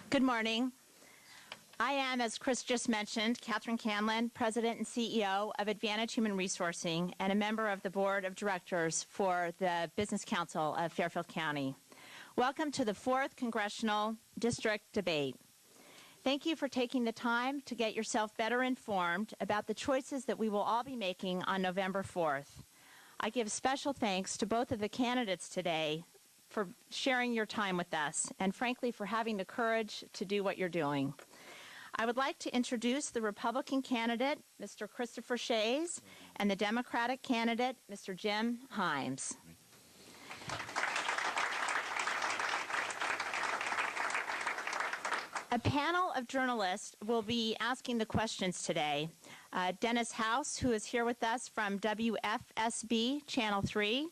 Good morning. I am, as Chris just mentioned, Catherine Canlin, President and CEO of Advantage Human Resourcing and a member of the Board of Directors for the Business Council of Fairfield County. Welcome to the 4th Congressional District Debate. Thank you for taking the time to get yourself better informed about the choices that we will all be making on November 4th. I give special thanks to both of the candidates today for sharing your time with us and, frankly, for having the courage to do what you're doing. I would like to introduce the Republican candidate, Mr. Christopher Shays, and the Democratic candidate, Mr. Jim Himes. A panel of journalists will be asking the questions today. Dennis House, who is here with us from WFSB Channel 3,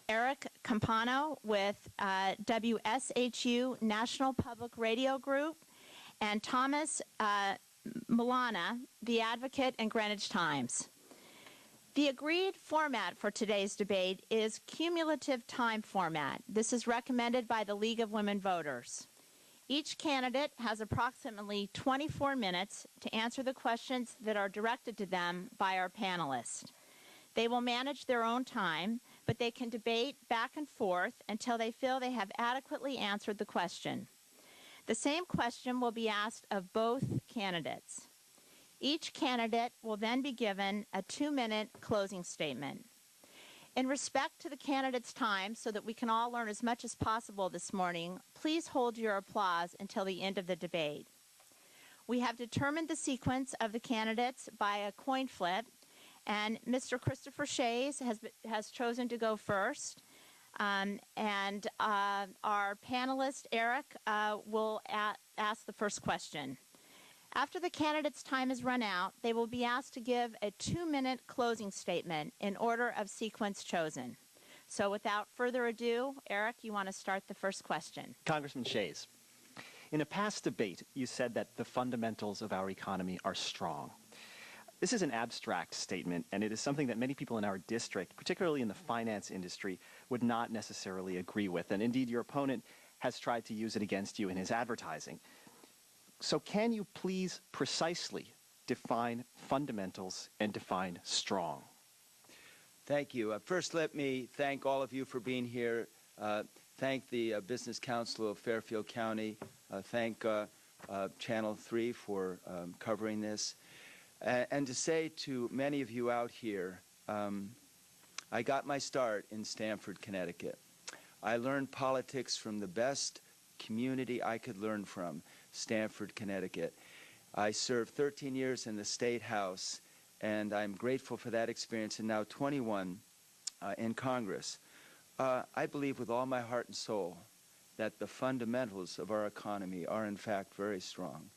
Eric Campano with WSHU National Public Radio Group, and Thomas Milana, The Advocate and Greenwich Times. The agreed format for today's debate is cumulative time format. This is recommended by the League of Women Voters. Each candidate has approximately 24 minutes to answer the questions that are directed to them by our panelists. They will manage their own time, but they can debate back and forth until they feel they have adequately answered the question. The same question will be asked of both candidates. Each candidate will then be given a 2-minute closing statement. In respect to the candidates' time, so that we can all learn as much as possible this morning, please hold your applause until the end of the debate. We have determined the sequence of the candidates by a coin flip, and Mr. Christopher Shays has chosen to go first. Our panelist, Eric, will ask the first question. After the candidate's time is run out, they will be asked to give a 2-minute closing statement in order of sequence chosen. So without further ado, Eric, you want to start the first question. Congressman Shays, in a past debate, you said that the fundamentals of our economy are strong. This is an abstract statement, and it is something that many people in our district, particularly in the finance industry, would not necessarily agree with. And indeed, your opponent has tried to use it against you in his advertising. So can you please precisely define fundamentals and define strong? Thank you. First, let me thank all of you for being here. Thank the Business Council of Fairfield County. Thank Channel 3 for covering this. And to say to many of you out here, I got my start in Stamford, Connecticut. I learned politics from the best community I could learn from, Stamford, Connecticut. I served 13 years in the State House, and I'm grateful for that experience, and now 21 in Congress. I believe with all my heart and soul that the fundamentals of our economy are, in fact, very strong.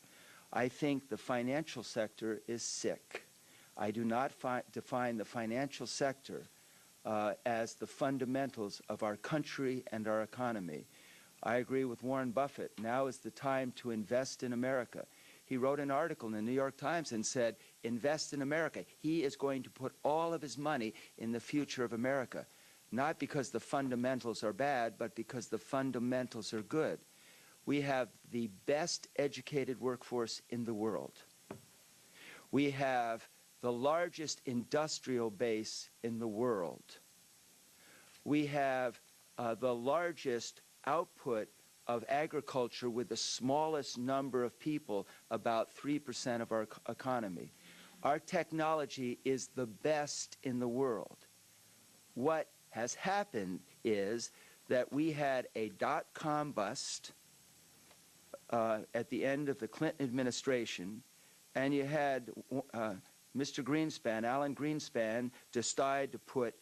I think the financial sector is sick. I do not define the financial sector as the fundamentals of our country and our economy. I agree with Warren Buffett. Now is the time to invest in America. He wrote an article in the New York Times and said, invest in America. He is going to put all of his money in the future of America, not because the fundamentals are bad, but because the fundamentals are good. We have the best educated workforce in the world. We have the largest industrial base in the world. We have the largest output of agriculture with the smallest number of people, about 3% of our economy. Our technology is the best in the world. What has happened is that we had a dot-com bust at the end of the Clinton administration, and you had Mr. Greenspan, Alan Greenspan, decide to put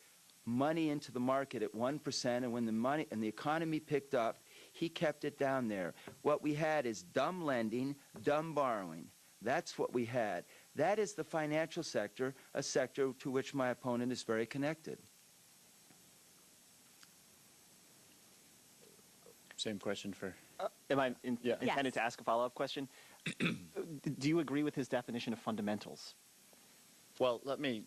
money into the market at 1%, and when the money and the economy picked up, he kept it down there. What we had is dumb lending, dumb borrowing. That's what we had. That is the financial sector, a sector to which my opponent is very connected. Same question for... Am I intended to ask a follow-up question? Do you agree with his definition of fundamentals? Well, let me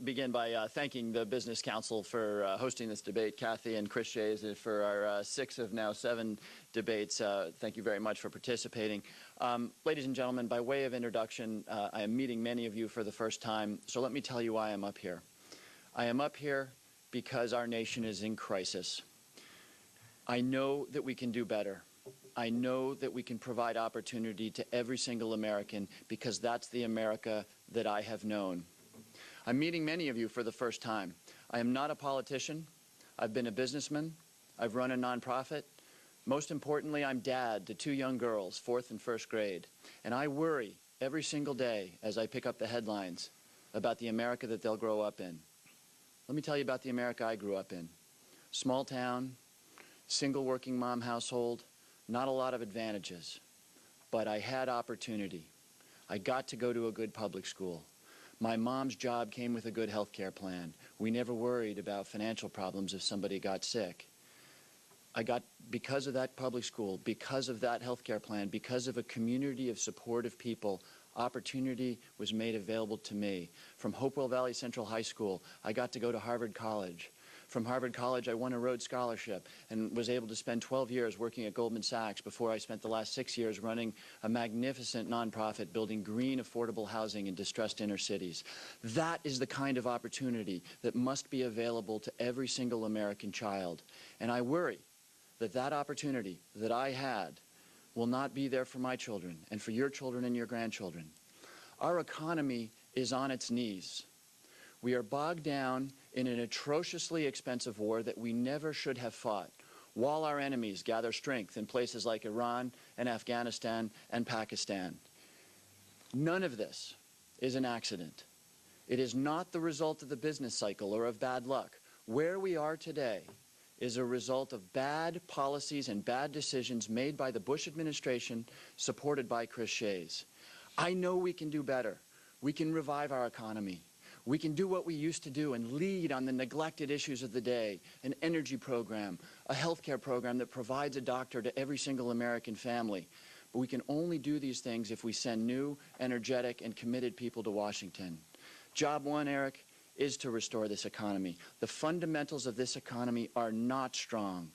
begin by thanking the Business Council for hosting this debate, Kathy and Chris Shays, for our 6 of now 7 debates. Thank you very much for participating. Ladies and gentlemen, by way of introduction, I am meeting many of you for the first time, so let me tell you why I'm up here. I am up here because our nation is in crisis. I know that we can do better. I know that we can provide opportunity to every single American because that's the America that I have known. I'm meeting many of you for the first time. I am not a politician. I've been a businessman. I've run a nonprofit. Most importantly, I'm dad to 2 young girls, 4th and 1st grade. And I worry every single day as I pick up the headlines about the America that they'll grow up in. Let me tell you about the America I grew up in. Small town, single working mom household, not a lot of advantages, but I had opportunity. I got to go to a good public school. My mom's job came with a good health care plan. We never worried about financial problems if somebody got sick. Because of that public school, because of that health care plan, because of a community of supportive people, opportunity was made available to me. From Hopewell Valley Central High School, I got to go to Harvard College. From Harvard College, I won a Rhodes Scholarship and was able to spend 12 years working at Goldman Sachs before I spent the last 6 years running a magnificent nonprofit building green, affordable housing in distressed inner cities. That is the kind of opportunity that must be available to every single American child. And I worry that that opportunity that I had will not be there for my children and for your children and your grandchildren. Our economy is on its knees. We are bogged down in an atrociously expensive war that we never should have fought, while our enemies gather strength in places like Iran and Afghanistan and Pakistan. None of this is an accident. It is not the result of the business cycle or of bad luck. Where we are today is a result of bad policies and bad decisions made by the Bush administration, supported by Chris Shays. I know we can do better. We can revive our economy. We can do what we used to do and lead on the neglected issues of the day, an energy program, a healthcare program that provides a doctor to every single American family. But we can only do these things if we send new, energetic, and committed people to Washington. Job one, Eric, is to restore this economy. The fundamentals of this economy are not strong.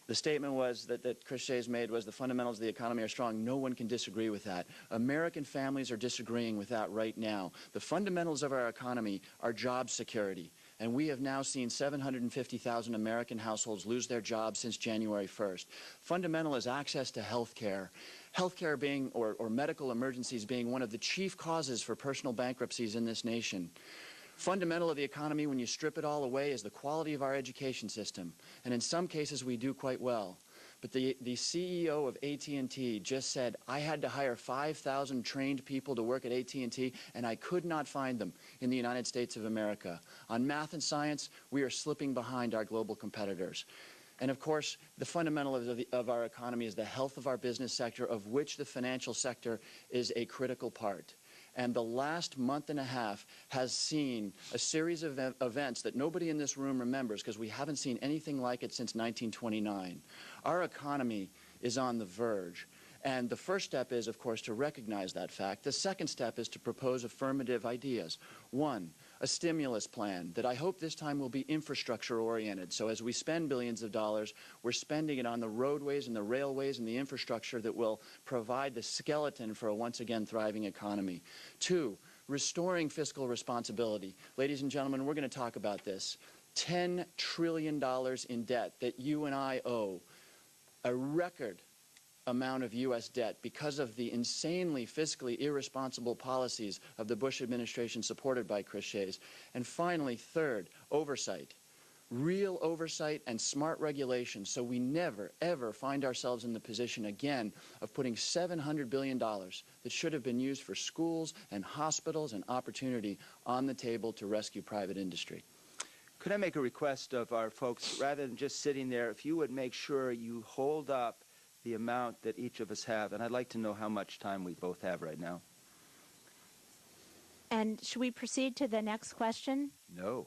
The statement was that Chris Shays made was the fundamentals of the economy are strong. No one can disagree with that. American families are disagreeing with that right now. The fundamentals of our economy are job security. And we have now seen 750,000 American households lose their jobs since January 1st. Fundamental is access to health care. Healthcare being, or medical emergencies being one of the chief causes for personal bankruptcies in this nation. Fundamental of the economy, when you strip it all away, is the quality of our education system. And in some cases, we do quite well. But the CEO of AT&T just said, I had to hire 5,000 trained people to work at AT&T, and I could not find them in the United States of America. On math and science, we are slipping behind our global competitors. And of course, the fundamental of our economy is the health of our business sector, of which the financial sector is a critical part. And the last month and a half has seen a series of events that nobody in this room remembers because we haven't seen anything like it since 1929. Our economy is on the verge. And the first step is, of course, to recognize that fact. The second step is to propose affirmative ideas. One, a stimulus plan that I hope this time will be infrastructure oriented. So as we spend billions of dollars, we're spending it on the roadways and the railways and the infrastructure that will provide the skeleton for a once again thriving economy. Two, restoring fiscal responsibility. Ladies and gentlemen, we're going to talk about this. $10 trillion in debt that you and I owe, a record amount of U.S. debt because of the insanely fiscally irresponsible policies of the Bush administration supported by Chris Shays. And finally, third, oversight. Real oversight and smart regulation so we never, ever find ourselves in the position again of putting $700 billion that should have been used for schools and hospitals and opportunity on the table to rescue private industry. Could I make a request of our folks, rather than just sitting there, if you would make sure you hold up the amount that each of us have, and I'd like to know how much time we both have right now. And should we proceed to the next question? No.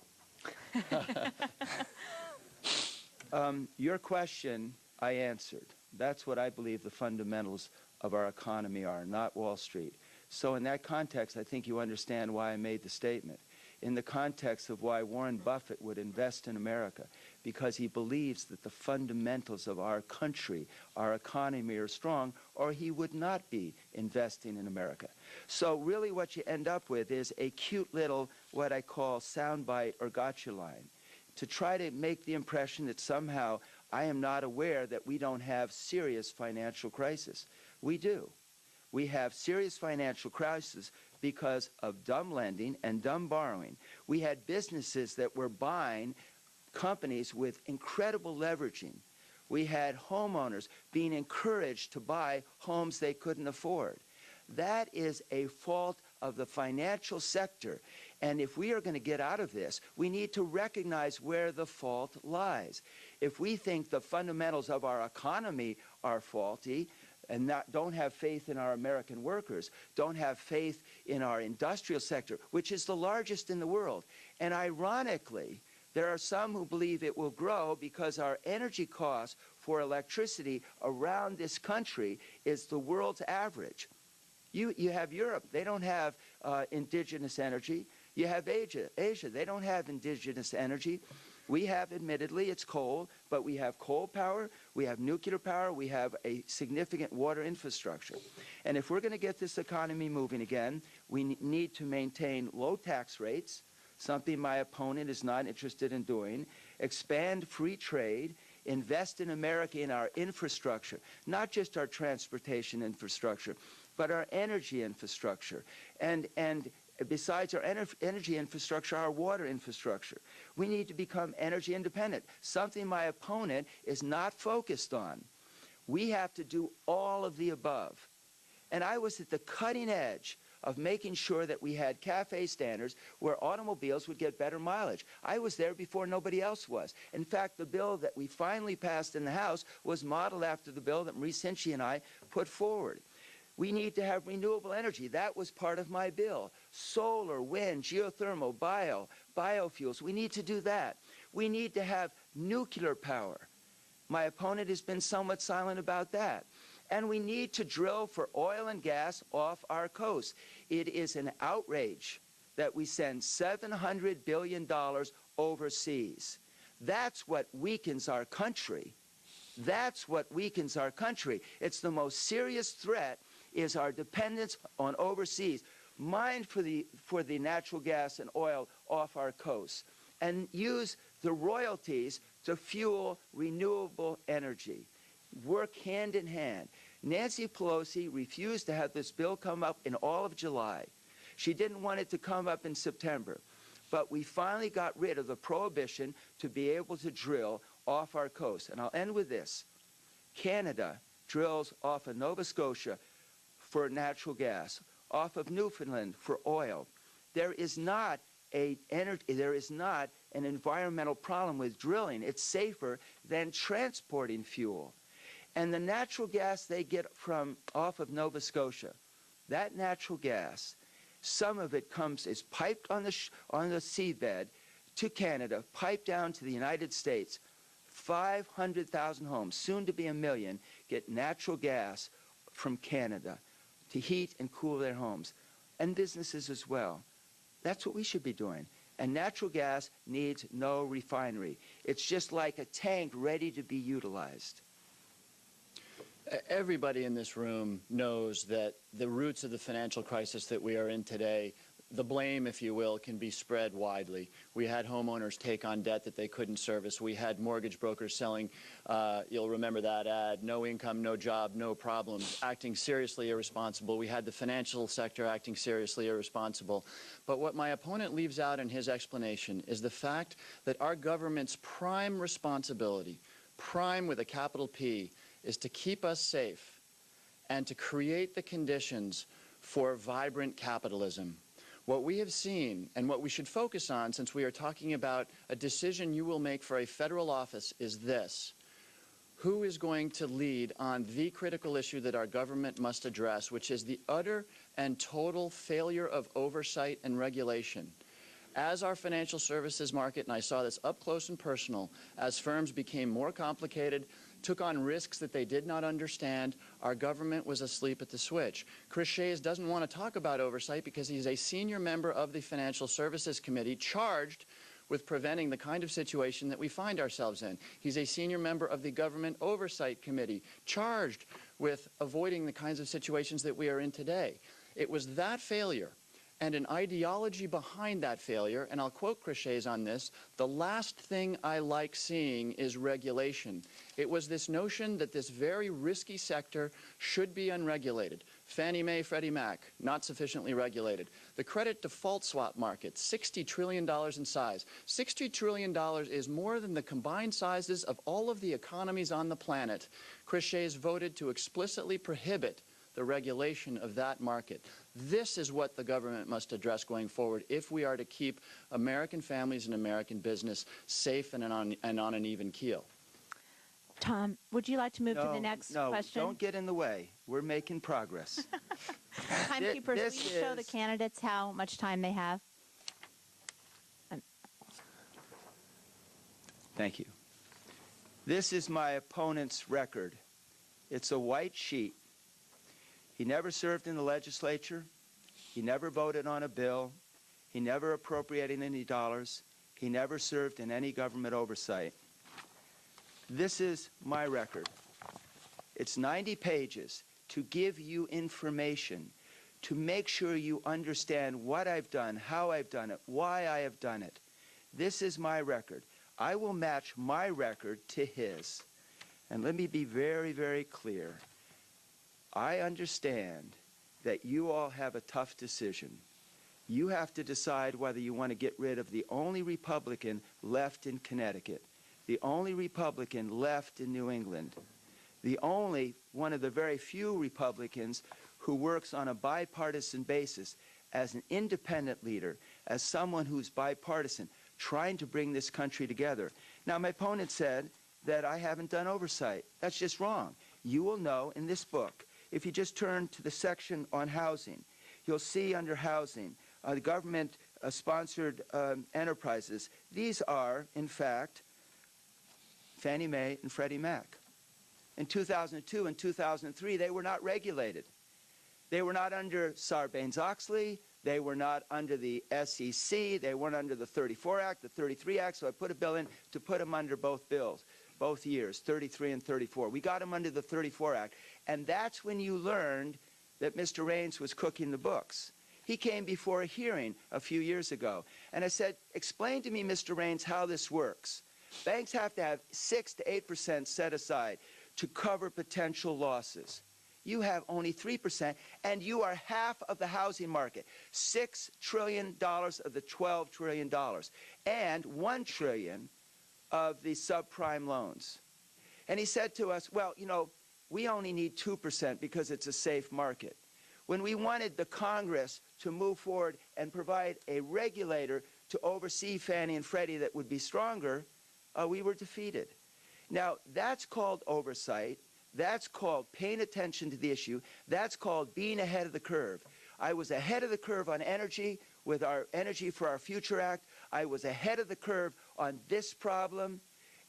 Your question, I answered. That's what I believe the fundamentals of our economy are, not Wall Street. So in that context, I think you understand why I made the statement. In the context of why Warren Buffett would invest in America, because he believes that the fundamentals of our country, our economy are strong, or he would not be investing in America. So really what you end up with is a cute little, what I call soundbite or gotcha line, to try to make the impression that somehow I am not aware that we don't have serious financial crisis. We do. We have serious financial crisis because of dumb lending and dumb borrowing. We had businesses that were buying companies with incredible leveraging. We had homeowners being encouraged to buy homes they couldn't afford. That is a fault of the financial sector. And if we are going to get out of this, we need to recognize where the fault lies. If we think the fundamentals of our economy are faulty, and don't have faith in our American workers, don't have faith in our industrial sector, which is the largest in the world. And ironically, there are some who believe it will grow because our energy costs for electricity around this country is the world's average. You have Europe, they don't have indigenous energy. You have Asia, they don't have indigenous energy. We have, admittedly, it's coal, but we have coal power, we have nuclear power, we have a significant water infrastructure. And if we're going to get this economy moving again, we need to maintain low tax rates, something my opponent is not interested in doing, expand free trade, invest in America in our infrastructure, not just our transportation infrastructure, but our energy infrastructure, and besides our energy infrastructure, our water infrastructure. We need to become energy independent, something my opponent is not focused on. We have to do all of the above. And I was at the cutting edge of making sure that we had CAFE standards where automobiles would get better mileage. I was there before nobody else was. In fact, the bill that we finally passed in the House was modeled after the bill that Marie Cinci and I put forward. We need to have renewable energy. That was part of my bill. Solar, wind, geothermal, biofuels. We need to do that. We need to have nuclear power. My opponent has been somewhat silent about that. And we need to drill for oil and gas off our coast. It is an outrage that we send $700 billion overseas. That's what weakens our country. That's what weakens our country. It's the most serious threat is our dependence on overseas. Mine for the natural gas and oil off our coast, and use the royalties to fuel renewable energy. Work hand in hand. Nancy Pelosi refused to have this bill come up in all of July. She didn't want it to come up in September. But we finally got rid of the prohibition to be able to drill off our coast. And I'll end with this. Canada drills off of Nova Scotia for natural gas, off of Newfoundland for oil. There is not an environmental problem with drilling. It's safer than transporting fuel. And the natural gas they get from off of Nova Scotia, that natural gas, some of it is piped on the seabed to Canada, piped down to the United States. 500,000 homes, soon to be 1 million, get natural gas from Canada to heat and cool their homes, and businesses as well. That's what we should be doing. And natural gas needs no refinery. It's just like a tank ready to be utilized. Everybody in this room knows that the roots of the financial crisis that we are in today, the blame, if you will, can be spread widely. We had homeowners take on debt that they couldn't service. We had mortgage brokers selling, you'll remember that ad, no income, no job, no problem, acting seriously irresponsible. We had the financial sector acting seriously irresponsible. But what my opponent leaves out in his explanation is the fact that our government's prime responsibility, prime with a capital P, is to keep us safe and to create the conditions for vibrant capitalism. What we have seen, and what we should focus on since we are talking about a decision you will make for a federal office, is this. Who is going to lead on the critical issue that our government must address, which is the utter and total failure of oversight and regulation? As our financial services market, and I saw this up close and personal, as firms became more complicated, took on risks that they did not understand. Our government was asleep at the switch. Chris Shays doesn't want to talk about oversight because he's a senior member of the Financial Services Committee charged with preventing the kind of situation that we find ourselves in. He's a senior member of the Government Oversight Committee charged with avoiding the kinds of situations that we are in today. It was that failure and an ideology behind that failure, and I'll quote Chris Shays on this, "The last thing I like seeing is regulation." It was this notion that this very risky sector should be unregulated. Fannie Mae, Freddie Mac, not sufficiently regulated. The credit default swap market, $60 trillion in size. $60 trillion is more than the combined sizes of all of the economies on the planet. Chris Shays voted to explicitly prohibit the regulation of that market. This is what the government must address going forward if we are to keep American families and American business safe and on an even keel. Tom, would you like to move to the next question? No, don't get in the way. We're making progress. Timekeepers, will you show the candidates how much time they have? Thank you. This is my opponent's record. It's a white sheet. He never served in the legislature. He never voted on a bill. He never appropriated any dollars. He never served in any government oversight. This is my record. It's 90 pages to give you information, to make sure you understand what I've done, how I've done it, why I have done it. This is my record. I will match my record to his. And let me be very, very clear. I understand that you all have a tough decision. You have to decide whether you want to get rid of the only Republican left in Connecticut, the only Republican left in New England, the only one of the very few Republicans who works on a bipartisan basis as an independent leader, as someone who's bipartisan, trying to bring this country together. Now, my opponent said that I haven't done oversight. That's just wrong. You will know in this book. If you just turn to the section on housing, you'll see under housing, the government-sponsored enterprises. These are, in fact, Fannie Mae and Freddie Mac. In 2002 and 2003, they were not regulated. They were not under Sarbanes-Oxley. They were not under the SEC. They weren't under the 34 Act, the 33 Act, so I put a bill in to put them under both bills. Both years, 33 and 34. We got him under the 34 Act. And that's when you learned that Mr. Raines was cooking the books. He came before a hearing a few years ago. And I said, explain to me, Mr. Raines, how this works. Banks have to have 6 to 8% set aside to cover potential losses. You have only 3%, and you are half of the housing market. $6 trillion of the $12 trillion. And $1 trillion of the subprime loans. And he said to us, well, you know, we only need 2% because it's a safe market. When we wanted the Congress to move forward and provide a regulator to oversee Fannie and Freddie that would be stronger, we were defeated. Now, that's called oversight. That's called paying attention to the issue. That's called being ahead of the curve. I was ahead of the curve on energy with our Energy for Our Future Act. I was ahead of the curve on this problem,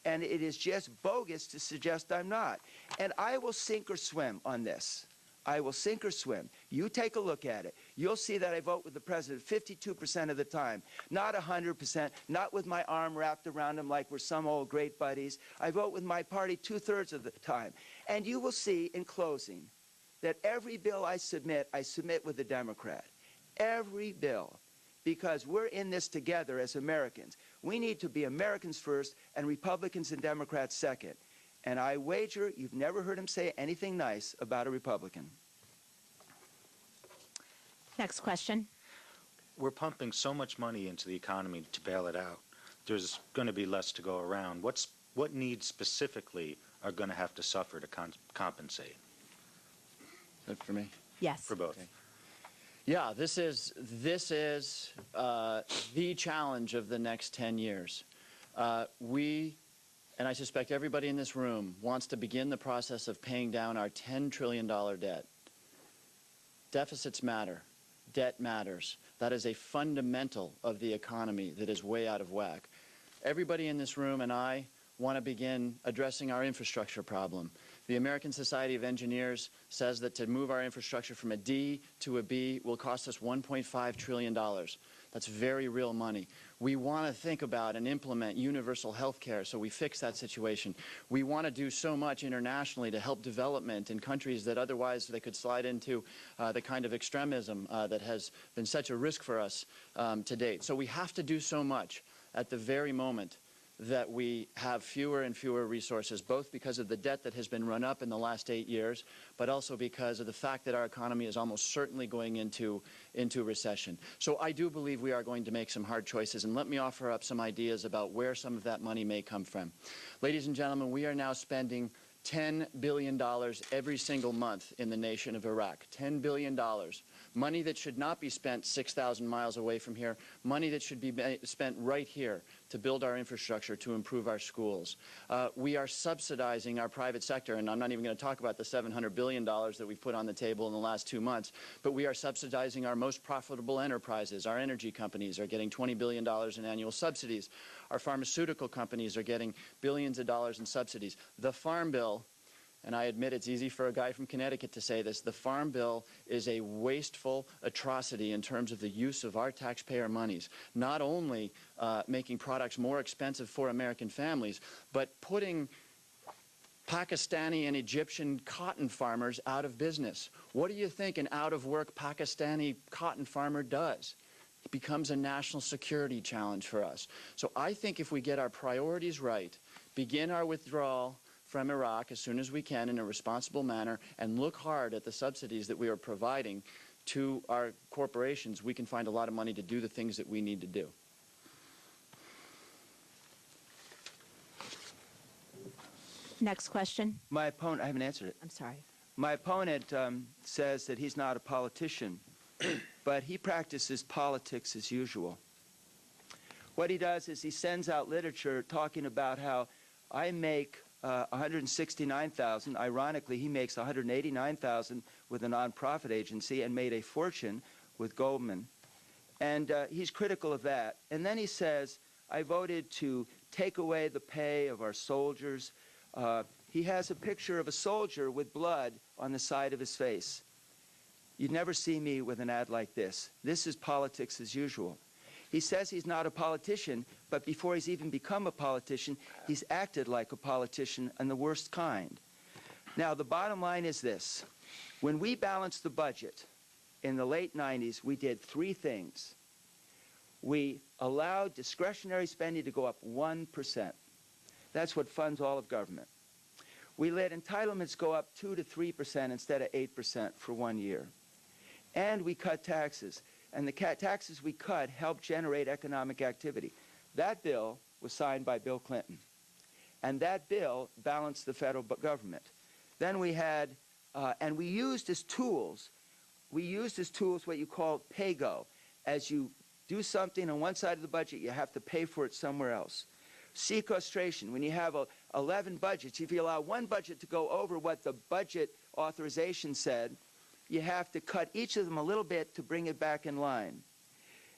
and it is just bogus to suggest I'm not. And I will sink or swim on this. I will sink or swim. You take a look at it. You'll see that I vote with the president 52% of the time, not 100%, not with my arm wrapped around him like we're some old great buddies. I vote with my party 2/3 of the time. And you will see in closing that every bill I submit with a Democrat. Every bill. Because we're in this together as Americans. We need to be Americans first and Republicans and Democrats second. And I wager you've never heard him say anything nice about a Republican. Next question. We're pumping so much money into the economy to bail it out. There's going to be less to go around. What needs specifically are going to have to suffer to compensate? Is that for me? Yes. For both. Okay. Yeah, this is the challenge of the next 10 years. We, and I suspect everybody in this room, wants to begin the process of paying down our $10 trillion debt. Deficits matter. Debt matters. That is a fundamental of the economy that is way out of whack. Everybody in this room and I want to begin addressing our infrastructure problem. The American Society of Engineers says that to move our infrastructure from a D to a B will cost us $1.5 trillion. That's very real money. We want to think about and implement universal health care so we fix that situation. We want to do so much internationally to help development in countries that otherwise they could slide into the kind of extremism that has been such a risk for us to date. So we have to do so much at the very moment that we have fewer and fewer resources, both because of the debt that has been run up in the last 8 years, but also because of the fact that our economy is almost certainly going into recession. So I do believe we are going to make some hard choices, and let me offer up some ideas about where some of that money may come from. Ladies and gentlemen, we are now spending $10 billion every single month in the nation of Iraq. $10 billion. Money that should not be spent 6,000 miles away from here. Money that should be spent right here to build our infrastructure, to improve our schools. We are subsidizing our private sector, and I'm not even going to talk about the $700 billion that we've put on the table in the last 2 months, but we are subsidizing our most profitable enterprises. Our energy companies are getting $20 billion in annual subsidies. Our pharmaceutical companies are getting billions of dollars in subsidies. The Farm Bill, and I admit it's easy for a guy from Connecticut to say this, the Farm Bill is a wasteful atrocity in terms of the use of our taxpayer monies, not only making products more expensive for American families, but putting Pakistani and Egyptian cotton farmers out of business. What do you think an out-of-work Pakistani cotton farmer does? It becomes a national security challenge for us. So I think if we get our priorities right, begin our withdrawal from Iraq as soon as we can in a responsible manner, and look hard at the subsidies that we are providing to our corporations, we can find a lot of money to do the things that we need to do. Next question. My opponent, I haven't answered it. I'm sorry. My opponent says that he's not a politician, but he practices politics as usual. What he does is he sends out literature talking about how I make $169,000. Ironically, he makes $189,000 with a nonprofit agency and made a fortune with Goldman. And he's critical of that. And then he says, I voted to take away the pay of our soldiers. He has a picture of a soldier with blood on the side of his face. You'd never see me with an ad like this. This is politics as usual. He says he's not a politician, but before he's even become a politician, he's acted like a politician and the worst kind. Now, the bottom line is this. When we balanced the budget in the late 90s, we did 3 things. We allowed discretionary spending to go up 1%. That's what funds all of government. We let entitlements go up 2 to 3% instead of 8% for 1 year. And we cut taxes. And the taxes we cut helped generate economic activity. That bill was signed by Bill Clinton. And that bill balanced the federal government. Then we had, and we used as tools what you call pay-go. As you do something on one side of the budget, you have to pay for it somewhere else. Sequestration, when you have 11 budgets, if you allow one budget to go over what the budget authorization said, you have to cut each of them a little bit to bring it back in line.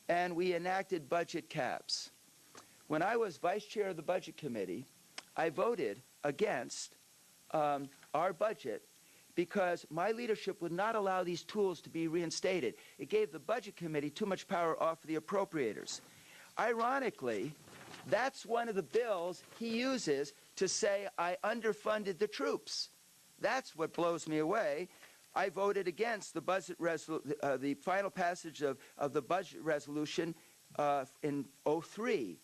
And we enacted budget caps. When I was vice chair of the budget committee, I voted against our budget because my leadership would not allow these tools to be reinstated. It gave the budget committee too much power off the appropriators. Ironically, that's one of the bills he uses to say I underfunded the troops. That's what blows me away. I voted against the budget the final passage of the budget resolution in '03.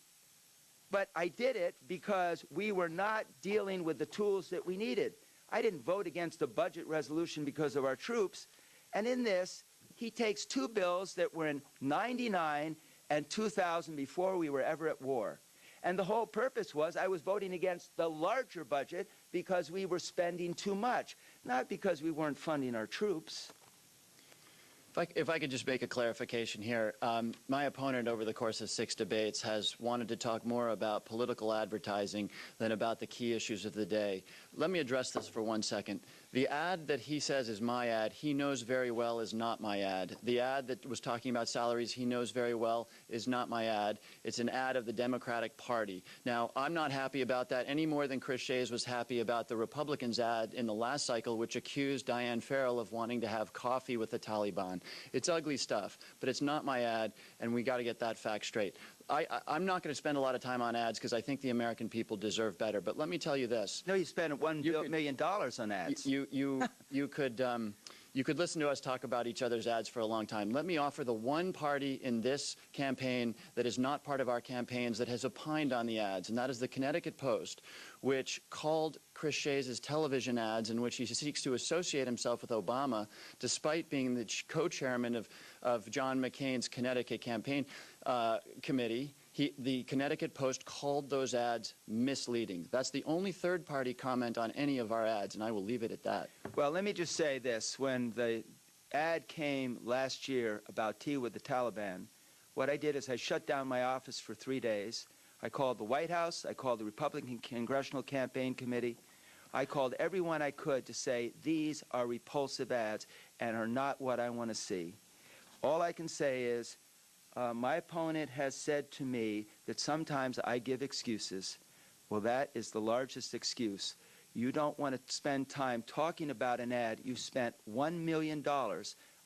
But I did it because we were not dealing with the tools that we needed. I didn't vote against the budget resolution because of our troops. And in this, he takes 2 bills that were in '99 and 2000 before we were ever at war. And the whole purpose was I was voting against the larger budget because we were spending too much, not because we weren't funding our troops. If I could just make a clarification here. My opponent over the course of 6 debates has wanted to talk more about political advertising than about the key issues of the day. Let me address this for 1 second. The ad that he says is my ad, he knows very well is not my ad. The ad that was talking about salaries, he knows very well is not my ad. It's an ad of the Democratic Party. Now, I'm not happy about that any more than Chris Shays was happy about the Republicans' ad in the last cycle, which accused Dianne Farrell of wanting to have coffee with the Taliban. It's ugly stuff, but it's not my ad, and we got to get that fact straight. I'm not going to spend a lot of time on ads because I think the American people deserve better. But let me tell you this. No, you spent $1 million on ads. You could listen to us talk about each other's ads for a long time. Let me offer the one party in this campaign that is not part of our campaigns that has opined on the ads, and that is the Connecticut Post, which called Chris Shays' television ads in which he seeks to associate himself with Obama, despite being the co-chairman of John McCain's Connecticut campaign committee. The Connecticut Post called those ads misleading. That's the only third-party comment on any of our ads, and I will leave it at that. Well, let me just say this. When the ad came last year about tea with the Taliban, what I did is I shut down my office for 3 days. I called the White House. I called the Republican Congressional Campaign Committee. I called everyone I could to say these are repulsive ads and are not what I want to see. All I can say is my opponent has said to me that sometimes I give excuses. Well, that is the largest excuse. You don't want to spend time talking about an ad. You spent $1 million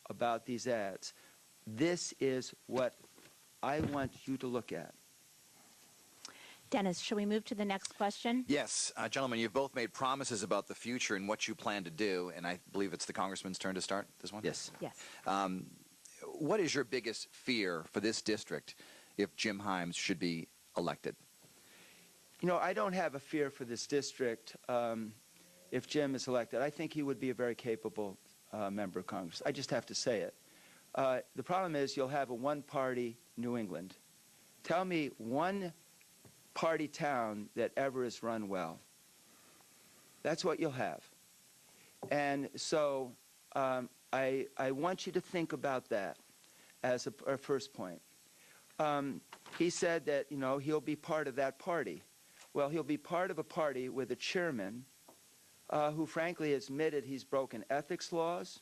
about these ads. This is what I want you to look at. Dennis, shall we move to the next question? Yes. Gentlemen, you've both made promises about the future and what you plan to do, and I believe it's the congressman's turn to start this one? Yes. Yes. What is your biggest fear for this district if Jim Himes should be elected? You know, I don't have a fear for this district if Jim is elected. I think he would be a very capable member of Congress. I just have to say it. The problem is you'll have a one-party New England. Tell me one party town that ever is run well. That's what you'll have. And so I want you to think about that as a first point. He said that, you know, he'll be part of that party. Well, he'll be part of a party with a chairman who frankly admitted he's broken ethics laws,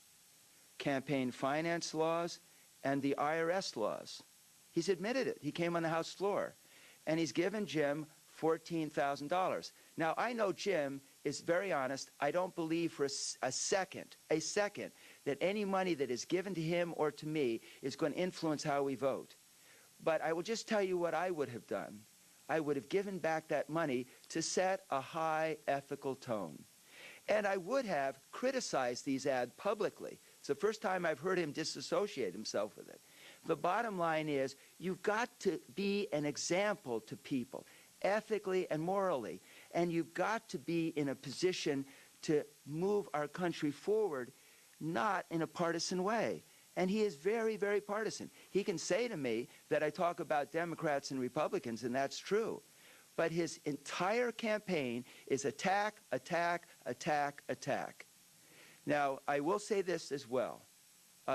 campaign finance laws, and the IRS laws. He's admitted it. He came on the House floor. And he's given Jim $14,000. Now, I know Jim is very honest. I don't believe for a second, that any money that is given to him or to me is going to influence how we vote. But I will just tell you what I would have done. I would have given back that money to set a high ethical tone. And I would have criticized these ads publicly. It's the first time I've heard him disassociate himself with it. The bottom line is you've got to be an example to people, ethically and morally. And you've got to be in a position to move our country forward, not in a partisan way. And he is very, very partisan. He can say to me that I talk about Democrats and Republicans, and that's true. But his entire campaign is attack, attack, attack, attack. Now, I will say this as well.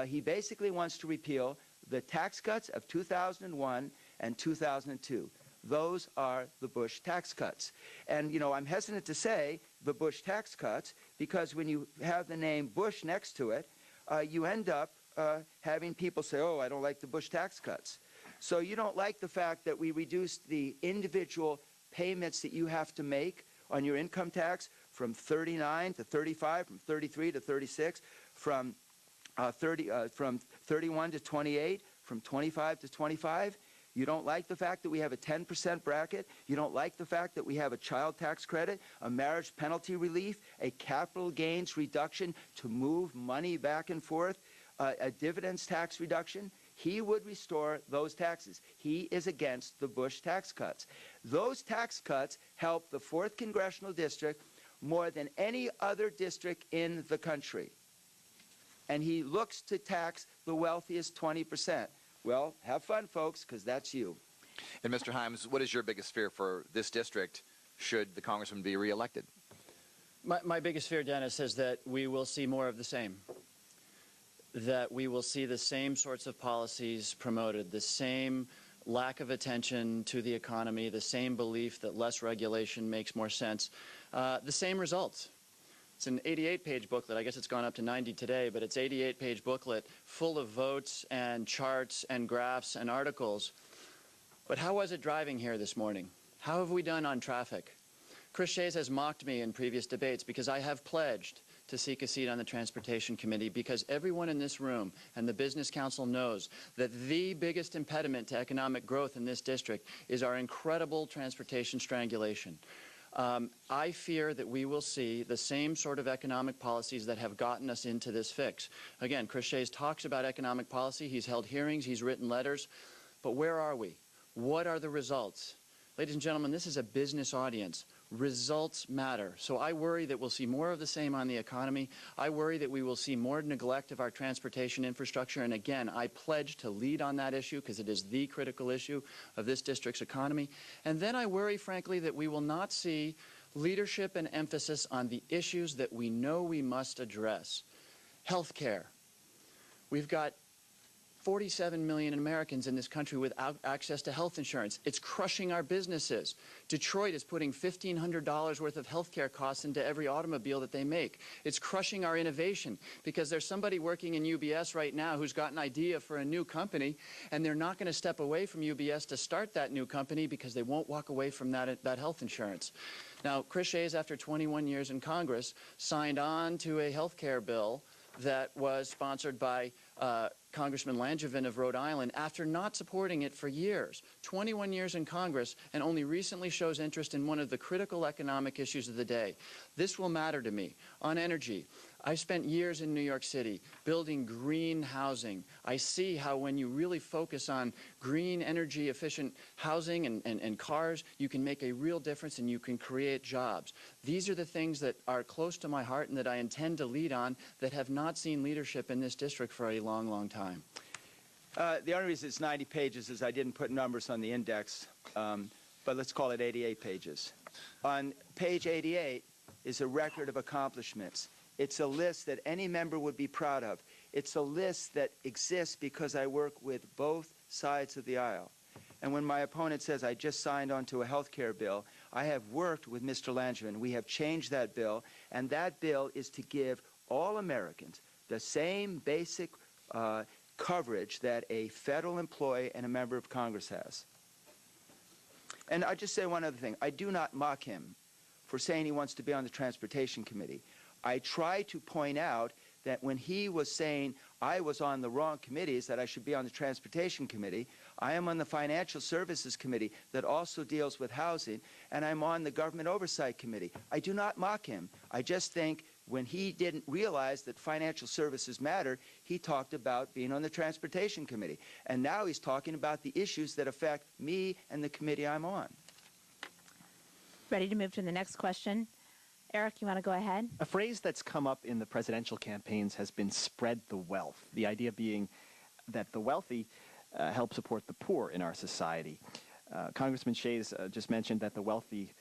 He basically wants to repeal the tax cuts of 2001 and 2002. Those are the Bush tax cuts. And, you know, I'm hesitant to say the Bush tax cuts because when you have the name Bush next to it, you end up having people say, oh, I don't like the Bush tax cuts. So you don't like the fact that we reduced the individual payments that you have to make on your income tax from 39 to 35, from 33 to 36, from 31 to 28, from 25 to 25. You don't like the fact that we have a 10% bracket. You don't like the fact that we have a child tax credit, a marriage penalty relief, a capital gains reduction to move money back and forth, a dividends tax reduction. He would restore those taxes. He is against the Bush tax cuts. Those tax cuts help the 4th Congressional District more than any other district in the country. And he looks to tax the wealthiest 20%. Well, have fun, folks, because that's you. And Mr. Himes, what is your biggest fear for this district should the congressman be reelected? My biggest fear, Dennis, is that we will see more of the same. That we will see the same sorts of policies promoted, the same lack of attention to the economy, the same belief that less regulation makes more sense, the same results. It's an 88-page booklet. I guess it's gone up to 90 today, but it's 88-page booklet full of votes and charts and graphs and articles. But how was it driving here this morning? How have we done on traffic? Chris Shays has mocked me in previous debates because I have pledged to seek a seat on the Transportation Committee, because everyone in this room and the Business Council knows that the biggest impediment to economic growth in this district is our incredible transportation strangulation. I fear that we will see the same sort of economic policies that have gotten us into this fix. Again, Chris Shays talks about economic policy. He's held hearings. He's written letters. But where are we? What are the results? Ladies and gentlemen, this is a business audience. Results matter. So I worry that we'll see more of the same on the economy. I worry that we will see more neglect of our transportation infrastructure. And again, I pledge to lead on that issue because it is the critical issue of this district's economy. And then I worry, frankly, that we will not see leadership and emphasis on the issues that we know we must address. Health care. We've got 47 million Americans in this country without access to health insurance. It's crushing our businesses. Detroit is putting $1,500 worth of health care costs into every automobile that they make. It's crushing our innovation because there's somebody working in UBS right now who's got an idea for a new company, and they're not going to step away from UBS to start that new company because they won't walk away from that health insurance. Now, Chris Shays, after 21 years in Congress, signed on to a health care bill that was sponsored by Congressman Langevin of Rhode Island after not supporting it for years. 21 years in Congress, and only recently shows interest in one of the critical economic issues of the day. This will matter to me. On energy, I spent years in New York City building green housing. I see how when you really focus on green, energy efficient housing and cars, you can make a real difference and you can create jobs. These are the things that are close to my heart and that I intend to lead on that have not seen leadership in this district for a long, long time. The only reason it's 90 pages is I didn't put numbers on the index, but let's call it 88 pages. On page 88 is a record of accomplishments. It's a list that any member would be proud of. It's a list that exists because I work with both sides of the aisle. And when my opponent says I just signed on to a health care bill, I have worked with Mr. Langevin. We have changed that bill, and that bill is to give all Americans the same basic coverage that a federal employee and a member of Congress has. And I'll just say one other thing. I do not mock him for saying he wants to be on the Transportation Committee. I try to point out that when he was saying I was on the wrong committees, that I should be on the Transportation Committee, I am on the Financial Services Committee that also deals with housing, and I'm on the Government Oversight Committee. I do not mock him. I just think when he didn't realize that financial services matter, he talked about being on the Transportation Committee. And now he's talking about the issues that affect me and the committee I'm on. Ready to move to the next question? Eric, you want to go ahead? A phrase that's come up in the presidential campaigns has been spread the wealth, the idea being that the wealthy help support the poor in our society. Congressman Shays just mentioned that the wealthy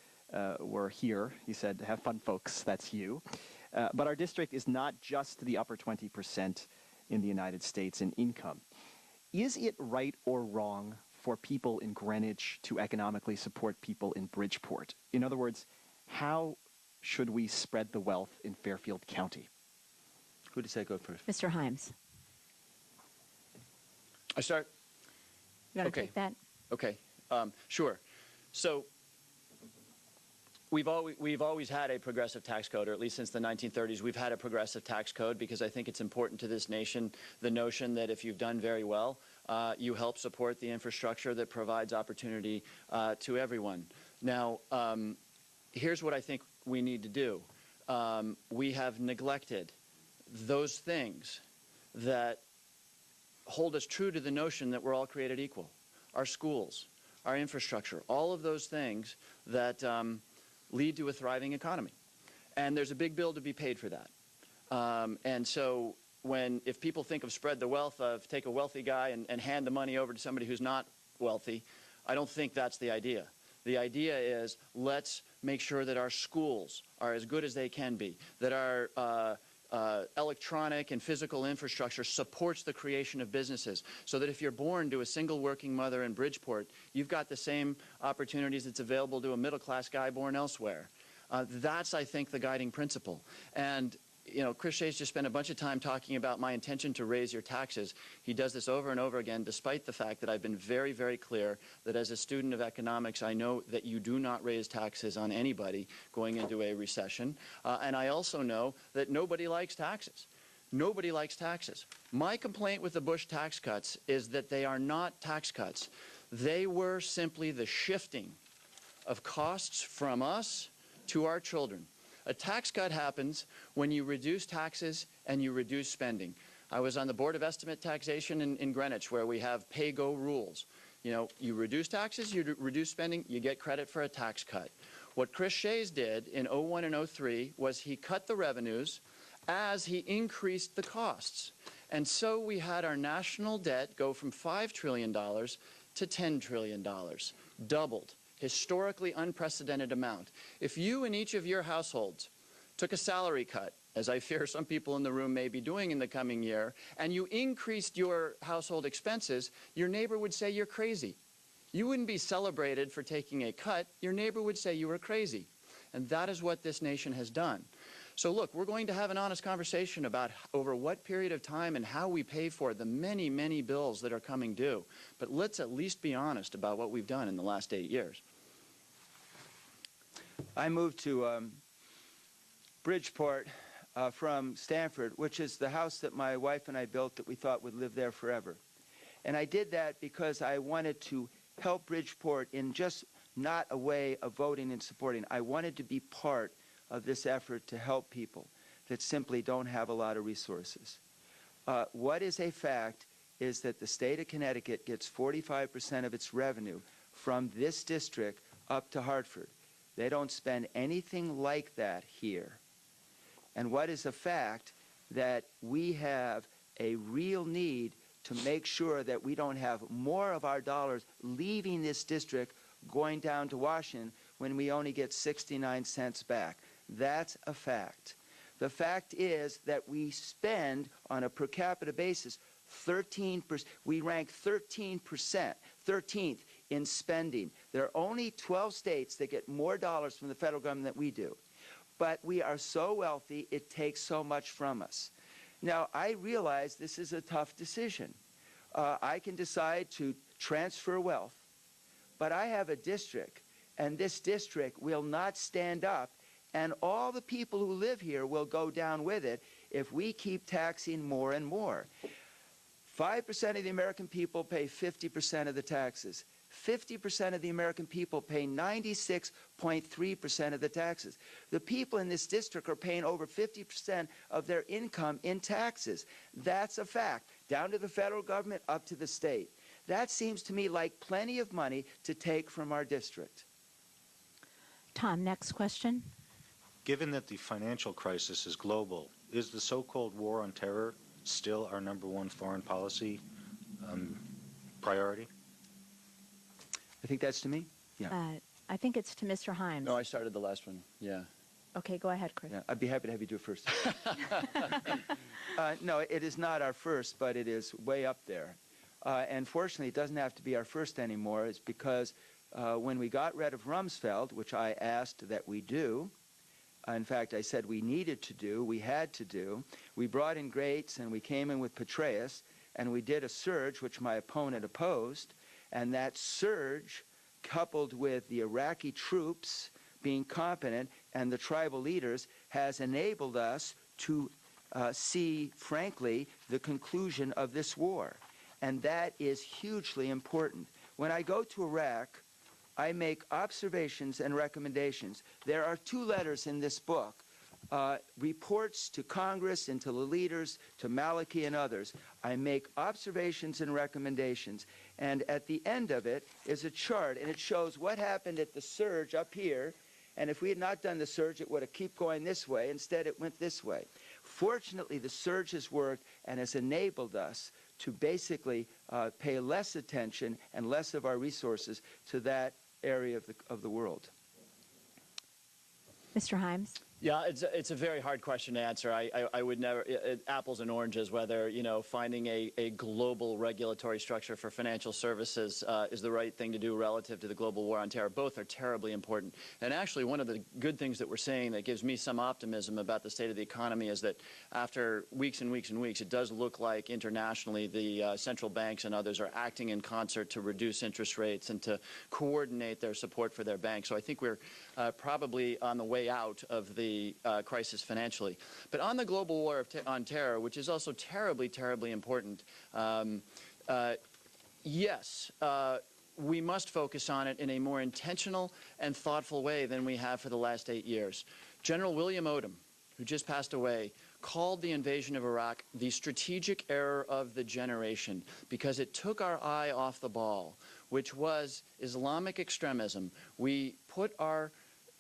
were here. He said, have fun, folks, that's you. But our district is not just the upper 20% in the United States in income. Is it right or wrong for people in Greenwich to economically support people in Bridgeport? In other words, how should we spread the wealth in Fairfield County? Who does that go first? Mr. Himes. I start? You want to Okay. take that? Okay, sure. So we've always had a progressive tax code, or at least since the 1930s, we've had a progressive tax code because I think it's important to this nation, the notion that if you've done very well, you help support the infrastructure that provides opportunity to everyone. Now, here's what I think we need to do. We have neglected those things that hold us true to the notion that we're all created equal. Our schools, our infrastructure, all of those things that lead to a thriving economy. And there's a big bill to be paid for that. And so if people think of spread the wealth, of take a wealthy guy and hand the money over to somebody who's not wealthy, I don't think that's the idea. The idea is let's make sure that our schools are as good as they can be, that our electronic and physical infrastructure supports the creation of businesses, so that if you're born to a single working mother in Bridgeport, you've got the same opportunities that's available to a middle-class guy born elsewhere. That's, I think, the guiding principle. And you know, Chris Shays just spent a bunch of time talking about my intention to raise your taxes. He does this over and over again, despite the fact that I've been very, very clear that as a student of economics, I know that you do not raise taxes on anybody going into a recession. And I also know that nobody likes taxes. Nobody likes taxes. My complaint with the Bush tax cuts is that they are not tax cuts. They were simply the shifting of costs from us to our children. A tax cut happens when you reduce taxes and you reduce spending. I was on the Board of Estimate Taxation in Greenwich, where we have pay-go rules. You know, you reduce taxes, you reduce spending, you get credit for a tax cut. What Chris Shays did in 01 and 03 was he cut the revenues as he increased the costs. And so we had our national debt go from $5 trillion to $10 trillion, doubled. Historically unprecedented amount. If you in each of your households took a salary cut, as I fear some people in the room may be doing in the coming year, and you increased your household expenses, your neighbor would say you're crazy. You wouldn't be celebrated for taking a cut. Your neighbor would say you were crazy. And that is what this nation has done. So look, we're going to have an honest conversation about over what period of time and how we pay for the many, many bills that are coming due. But let's at least be honest about what we've done in the last 8 years. I moved to Bridgeport from Stamford, which is the house that my wife and I built that we thought would live there forever. And I did that because I wanted to help Bridgeport in just not a way of voting and supporting. I wanted to be part of this effort to help people that simply don't have a lot of resources. What is a fact is that the state of Connecticut gets 45% of its revenue from this district up to Hartford. They don't spend anything like that here. And what is a fact that we have a real need to make sure that we don't have more of our dollars leaving this district going down to Washington when we only get 69 cents back. That's a fact. The fact is that we spend on a per capita basis 13%. We rank 13%, 13th in spending. There are only 12 states that get more dollars from the federal government than we do. But we are so wealthy, it takes so much from us. Now, I realize this is a tough decision. I can decide to transfer wealth, but I have a district, and this district will not stand up, and all the people who live here will go down with it if we keep taxing more and more. 5% of the American people pay 50% of the taxes. 50% of the American people pay 96.3% of the taxes. The people in this district are paying over 50% of their income in taxes. That's a fact, down to the federal government, up to the state. That seems to me like plenty of money to take from our district. Tom, next question. Given that the financial crisis is global, is the so-called war on terror still our #1 foreign policy priority? I think that's to me? Yeah. I think it's to Mr. Himes. No, I started the last one. Yeah. Okay, go ahead, Chris. Yeah, I'd be happy to have you do it first. No, it is not our first, but it is way up there. And fortunately, it doesn't have to be our first anymore. It's because when we got rid of Rumsfeld, which I asked that we do, in fact, I said we needed to do, we had to do, we brought in Grates and we came in with Petraeus, and we did a surge, which my opponent opposed, and that surge, coupled with the Iraqi troops being competent and the tribal leaders, has enabled us to see, frankly, the conclusion of this war. And that is hugely important. When I go to Iraq, I make observations and recommendations. There are 2 letters in this book, reports to Congress and to the leaders, to Maliki and others. I make observations and recommendations, and at the end of it is a chart, and it shows what happened at the surge up here, and if we had not done the surge, it would have kept going this way. Instead, it went this way. Fortunately, the surge has worked and has enabled us to basically pay less attention and less of our resources to that area of the world. Mr. Himes. Yeah, it's a very hard question to answer. I would never, apples and oranges, whether, finding a global regulatory structure for financial services is the right thing to do relative to the global war on terror. Both are terribly important. And actually, one of the good things that we're seeing that gives me some optimism about the state of the economy is that after weeks and weeks and weeks, it does look like internationally the central banks and others are acting in concert to reduce interest rates and to coordinate their support for their banks. So I think we're probably on the way out of the crisis financially. But on the global war on terror, which is also terribly, terribly important, yes, we must focus on it in a more intentional and thoughtful way than we have for the last 8 years. General William Odom, who just passed away, called the invasion of Iraq the strategic error of the generation because it took our eye off the ball, which was Islamic extremism. We put our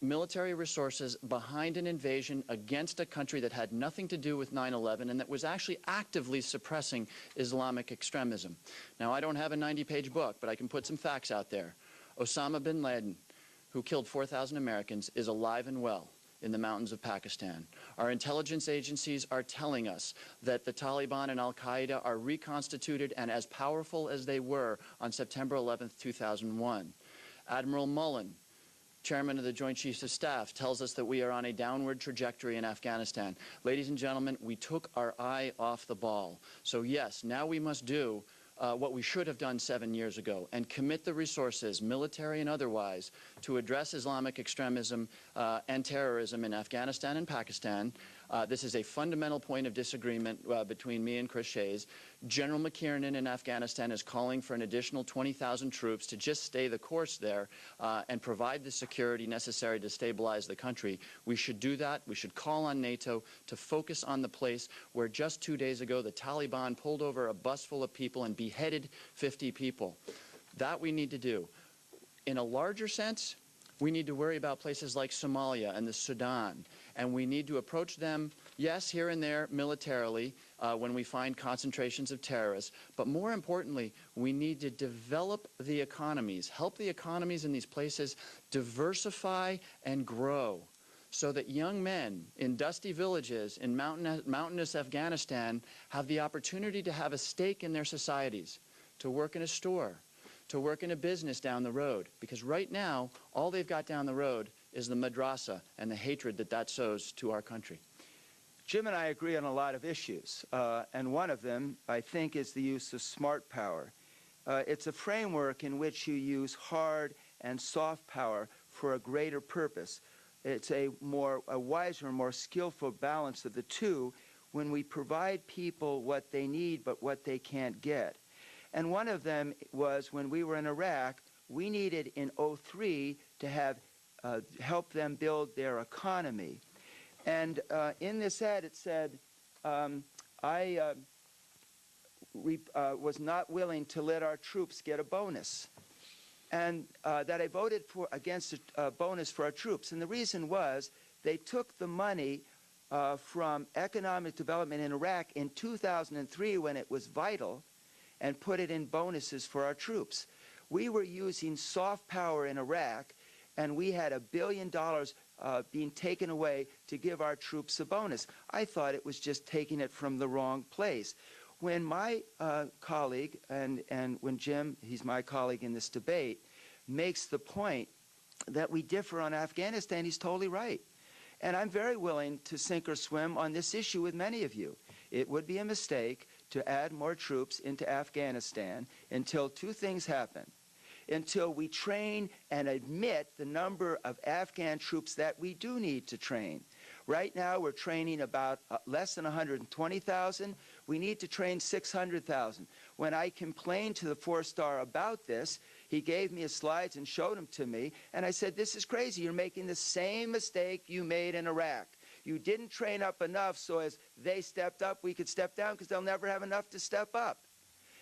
military resources behind an invasion against a country that had nothing to do with 9/11 and that was actually actively suppressing Islamic extremism. Now, I don't have a 90-page book, but I can put some facts out there. Osama bin Laden, who killed 4,000 Americans, is alive and well in the mountains of Pakistan. Our intelligence agencies are telling us that the Taliban and al-Qaeda are reconstituted and as powerful as they were on September 11th, 2001. Admiral Mullen, Chairman of the Joint Chiefs of Staff, tells us that we are on a downward trajectory in Afghanistan. Ladies and gentlemen, we took our eye off the ball. So yes, now we must do what we should have done 7 years ago and commit the resources, military and otherwise, to address Islamic extremism and terrorism in Afghanistan and Pakistan. This is a fundamental point of disagreement between me and Chris Shays. General McKiernan in Afghanistan is calling for an additional 20,000 troops to just stay the course there and provide the security necessary to stabilize the country. We should do that. We should call on NATO to focus on the place where just 2 days ago the Taliban pulled over a bus full of people and beheaded 50 people. That we need to do. In a larger sense, we need to worry about places like Somalia and the Sudan, and we need to approach them, yes, here and there militarily when we find concentrations of terrorists, but more importantly, we need to develop the economies, help the economies in these places diversify and grow so that young men in dusty villages in mountainous Afghanistan have the opportunity to have a stake in their societies, to work in a store, to work in a business down the road, because right now, all they've got down the road is the madrasa and the hatred that that sows to our country. Jim and I agree on a lot of issues, and one of them, I think, is the use of smart power. It's a framework in which you use hard and soft power for a greater purpose. It's a wiser, more skillful balance of the two when we provide people what they need but what they can't get. And one of them was when we were in Iraq, we needed in 2003 to have help them build their economy. And in this ad it said, I was not willing to let our troops get a bonus. And that I voted against a bonus for our troops. And the reason was they took the money from economic development in Iraq in 2003 when it was vital, and put it in bonuses for our troops. We were using soft power in Iraq, and we had $1 billion being taken away to give our troops a bonus. I thought it was just taking it from the wrong place. When my colleague, and when Jim, he's my colleague in this debate, makes the point that we differ on Afghanistan, he's totally right. And I'm very willing to sink or swim on this issue with many of you. It would be a mistake to add more troops into Afghanistan until two things happen. Until we train and admit the number of Afghan troops that we do need to train. Right now, we're training about less than 120,000. We need to train 600,000. When I complained to the four-star about this, he gave me his slides and showed them to me, and I said, this is crazy. You're making the same mistake you made in Iraq. You didn't train up enough so as they stepped up, we could step down because they'll never have enough to step up.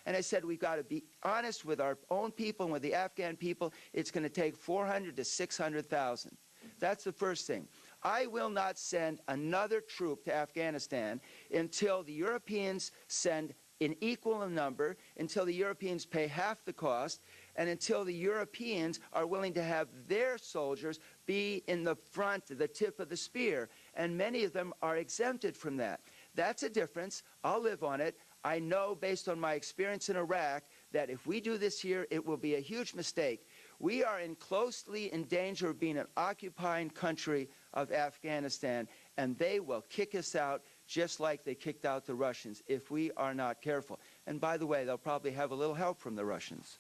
And I said, we've got to be honest with our own people and with the Afghan people. It's going to take 400 to 600,000. That's the first thing. I will not send another troop to Afghanistan until the Europeans send an equal number, until the Europeans pay half the cost, and until the Europeans are willing to have their soldiers be in the front, the tip of the spear. and many of them are exempted from that. That's a difference. I'll live on it. I know, based on my experience in Iraq, that if we do this here, it will be a huge mistake. We are closely in danger of being an occupying country of Afghanistan, and they will kick us out just like they kicked out the Russians if we are not careful. And by the way, they'll probably have a little help from the Russians.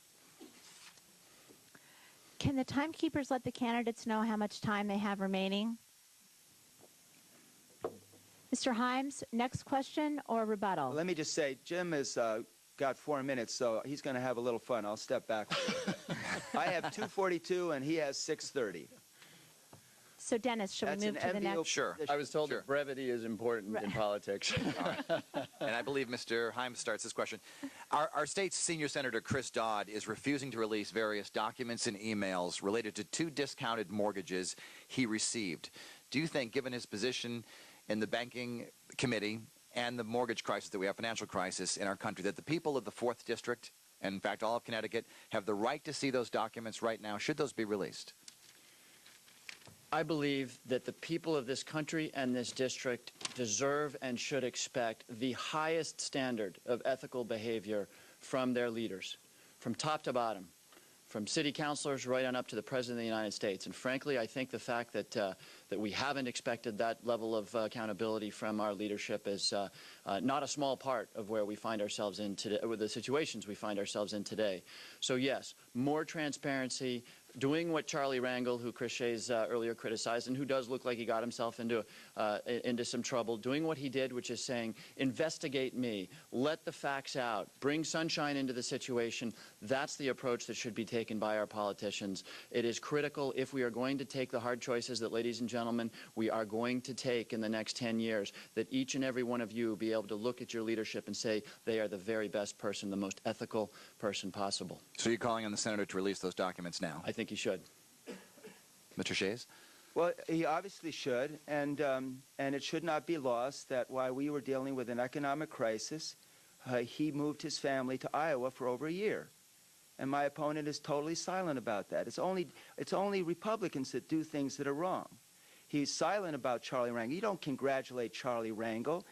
Can the timekeepers let the candidates know how much time they have remaining? Mr. Himes, next question or rebuttal? Let me just say, Jim has got 4 minutes, so he's going to have a little fun. I'll step back. I have 2:42, and he has 6:30. So, Dennis, should we move to the next? Sure. I was told Sure. that brevity is important in politics. And I believe Mr. Himes starts this question. Our state's senior senator, Chris Dodd, is refusing to release various documents and emails related to 2 discounted mortgages he received. Do you think, given his position in the banking committee and the mortgage crisis that we have, financial crisis in our country, that the people of the 4th District, and in fact all of Connecticut, have the right to see those documents right now? Should those be released? I believe that the people of this country and this district deserve and should expect the highest standard of ethical behavior from their leaders, from top to bottom, from city councilors right on up to the President of the United States. And frankly, I think the fact that that we haven't expected that level of accountability from our leadership is not a small part of where we find ourselves in today, with the situations we find ourselves in today. So yes, more transparency, doing what Charlie Rangel, who Chris Shays earlier criticized, and who does look like he got himself into some trouble, doing what he did, which is saying, investigate me, let the facts out, bring sunshine into the situation. That's the approach that should be taken by our politicians. It is critical if we are going to take the hard choices that, ladies and gentlemen, we are going to take in the next 10 years, that each and every one of you be able to look at your leadership and say they are the very best person, the most ethical person possible. So you're calling on the senator to release those documents now? I think he should. Mr. Shays? Well, he obviously should, and it should not be lost that while we were dealing with an economic crisis, he moved his family to Iowa for over a year. And my opponent is totally silent about that. It's only Republicans that do things that are wrong. He's silent about Charlie Rangel. You don't congratulate Charlie Rangel.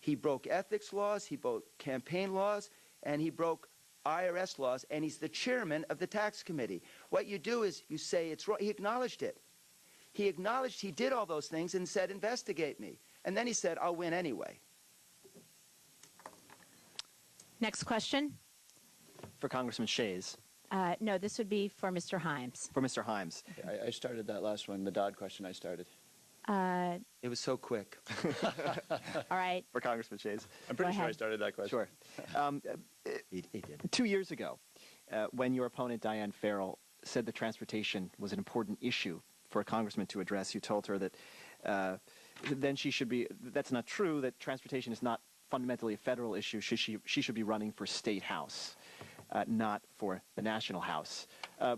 He broke ethics laws, he broke campaign laws, and he broke IRS laws, and he's the chairman of the tax committee. What you do is you say it's wrong. He acknowledged it. He acknowledged he did all those things and said, investigate me. And then he said, I'll win anyway. Next question? For Congressman Shays. No, this would be for Mr. Himes. For Mr. Himes. I started that last one, the Dodd question I started. It was so quick. All right. For Congressman Shays. I'm pretty Go sure I ahead. started that question. Sure. He did. 2 years ago, when your opponent, Diane Farrell, said that transportation was an important issue for a congressman to address, you told her that then she should be, that's not true, that transportation is not fundamentally a federal issue. She should be running for state house, not for the national house.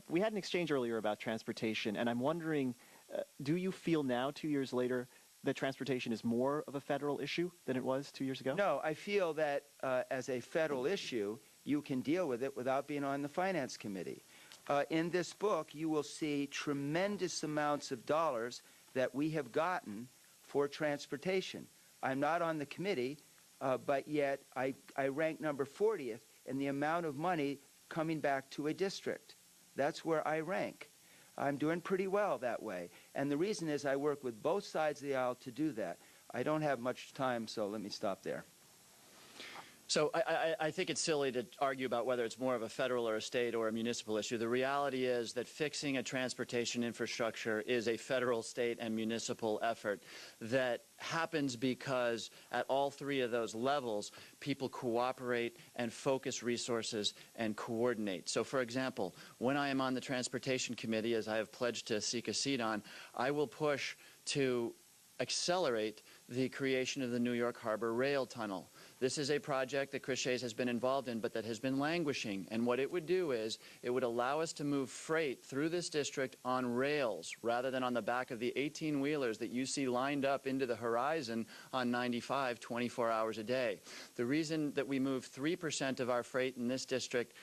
We had an exchange earlier about transportation, and I'm wondering, do you feel now, 2 years later, that transportation is more of a federal issue than it was 2 years ago? No, I feel that as a federal issue, you can deal with it without being on the Finance Committee. In this book, you will see tremendous amounts of dollars that we have gotten for transportation. I'm not on the committee, but yet I rank number 40th in the amount of money coming back to a district. That's where I rank. I'm doing pretty well that way. And the reason is I work with both sides of the aisle to do that. I don't have much time, so let me stop there. So I think it's silly to argue about whether it's more of a federal or a state or a municipal issue. The reality is that fixing a transportation infrastructure is a federal, state, and municipal effort that happens because at all three of those levels, people cooperate and focus resources and coordinate. So, for example, when I am on the Transportation Committee, as I have pledged to seek a seat on, I will push to accelerate the creation of the New York Harbor Rail Tunnel. This is a project that Chris Shays has been involved in, but that has been languishing. And what it would do is it would allow us to move freight through this district on rails rather than on the back of the 18-wheelers that you see lined up into the horizon on 95 24 hours a day. The reason that we move 3% of our freight in this district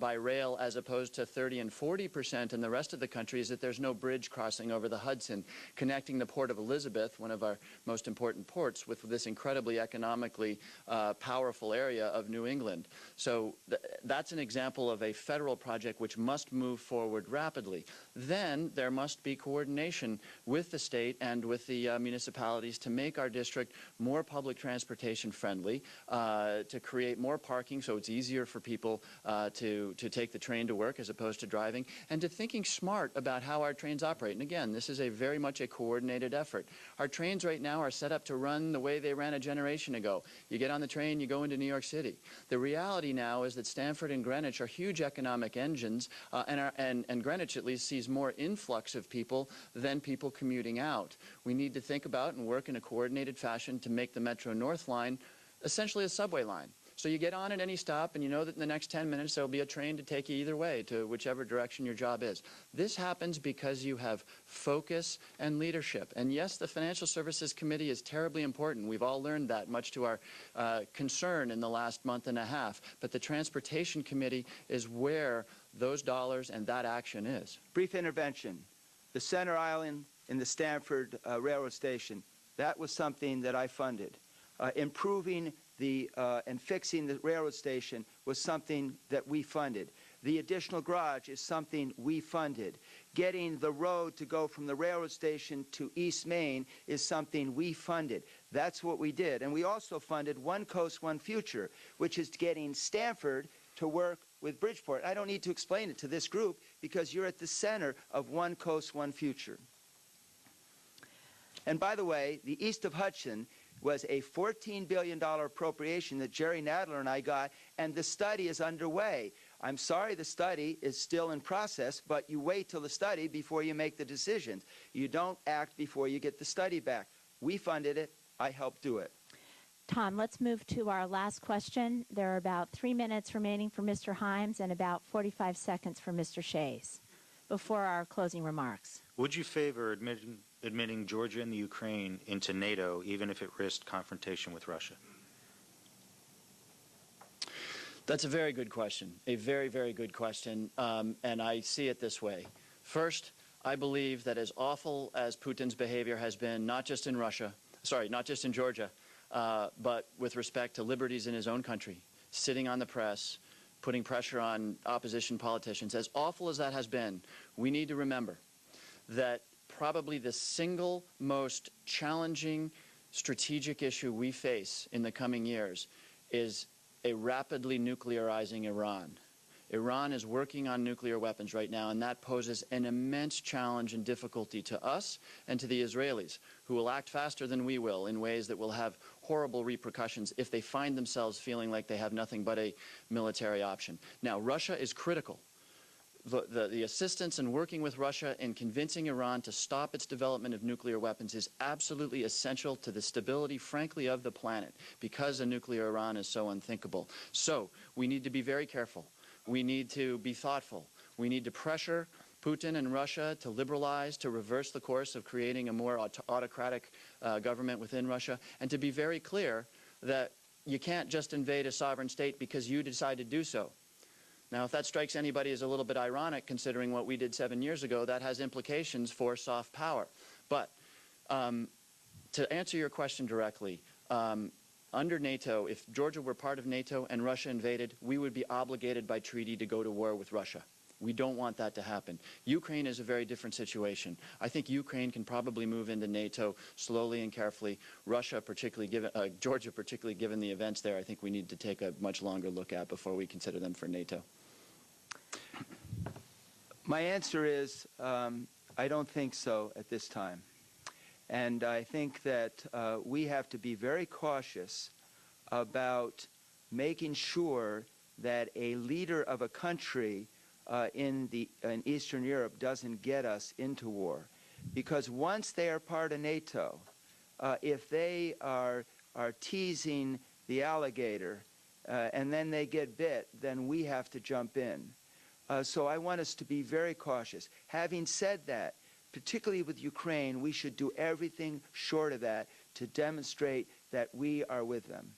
by rail as opposed to 30 and 40% in the rest of the country is that there's no bridge crossing over the Hudson, connecting the Port of Elizabeth, one of our most important ports, with this incredibly economically powerful area of New England. So that's an example of a federal project which must move forward rapidly. Then there must be coordination with the state and with the municipalities to make our district more public transportation friendly, to create more parking so it's easier for people to take the train to work as opposed to driving, and to thinking smart about how our trains operate. And again, this is very much a coordinated effort. Our trains right now are set up to run the way they ran a generation ago. You get on the train, you go into New York City. The reality now is that Stamford and Greenwich are huge economic engines, and Greenwich at least sees more influx of people than people commuting out. We need to think about and work in a coordinated fashion to make the Metro North line essentially a subway line. So you get on at any stop and you know that in the next 10 minutes there will be a train to take you either way to whichever direction your job is. This happens because you have focus and leadership. And yes, the Financial Services Committee is terribly important. We've all learned that, much to our concern in the last month and a half. But the Transportation Committee is where those dollars and that action is. Brief intervention. The Center Island in the Stamford Railroad Station, that was something that I funded. Improving and fixing the railroad station was something that we funded. The additional garage is something we funded. Getting the road to go from the railroad station to East Main is something we funded. That's what we did. And we also funded One Coast, One Future, which is getting Stamford to work with Bridgeport. I don't need to explain it to this group because you're at the center of One Coast, One Future. And by the way, the East of Hudson was a $14 billion appropriation that Jerry Nadler and I got, and the study is underway. I'm sorry the study is still in process, but you wait till the study before you make the decisions. You don't act before you get the study back. We funded it. I helped do it. Tom, let's move to our last question. There are about 3 minutes remaining for Mr. Himes and about 45 seconds for Mr. Shays before our closing remarks. Would you favor admitting Georgia and the Ukraine into NATO, even if it risked confrontation with Russia? That's a very good question, a very, very good question, and I see it this way. First, I believe that as awful as Putin's behavior has been, not just in Georgia, but with respect to liberties in his own country, sitting on the press, putting pressure on opposition politicians, as awful as that has been, we need to remember that probably the single most challenging strategic issue we face in the coming years is a rapidly nuclearizing Iran. Iran is working on nuclear weapons right now, and that poses an immense challenge and difficulty to us and to the Israelis, who will act faster than we will in ways that will have horrible repercussions if they find themselves feeling like they have nothing but a military option. Now, Russia is critical. The assistance in working with Russia in convincing Iran to stop its development of nuclear weapons is absolutely essential to the stability, frankly, of the planet, because a nuclear Iran is so unthinkable. So we need to be very careful. We need to be thoughtful. We need to pressure Putin and Russia to liberalize, to reverse the course of creating a more autocratic government within Russia, and to be very clear that you can't just invade a sovereign state because you decide to do so. Now, if that strikes anybody as a little bit ironic, considering what we did 7 years ago, that has implications for soft power. But to answer your question directly, under NATO, if Georgia were part of NATO and Russia invaded, we would be obligated by treaty to go to war with Russia. We don't want that to happen. Ukraine is a very different situation. I think Ukraine can probably move into NATO slowly and carefully. Russia, Georgia, particularly given the events there, I think we need to take a much longer look at before we consider them for NATO. My answer is I don't think so at this time. And I think that we have to be very cautious about making sure that a leader of a country in Eastern Europe doesn't get us into war. Because once they are part of NATO, if they are teasing the alligator, and then they get bit, then we have to jump in. So I want us to be very cautious. Having said that, particularly with Ukraine, we should do everything short of that to demonstrate that we are with them.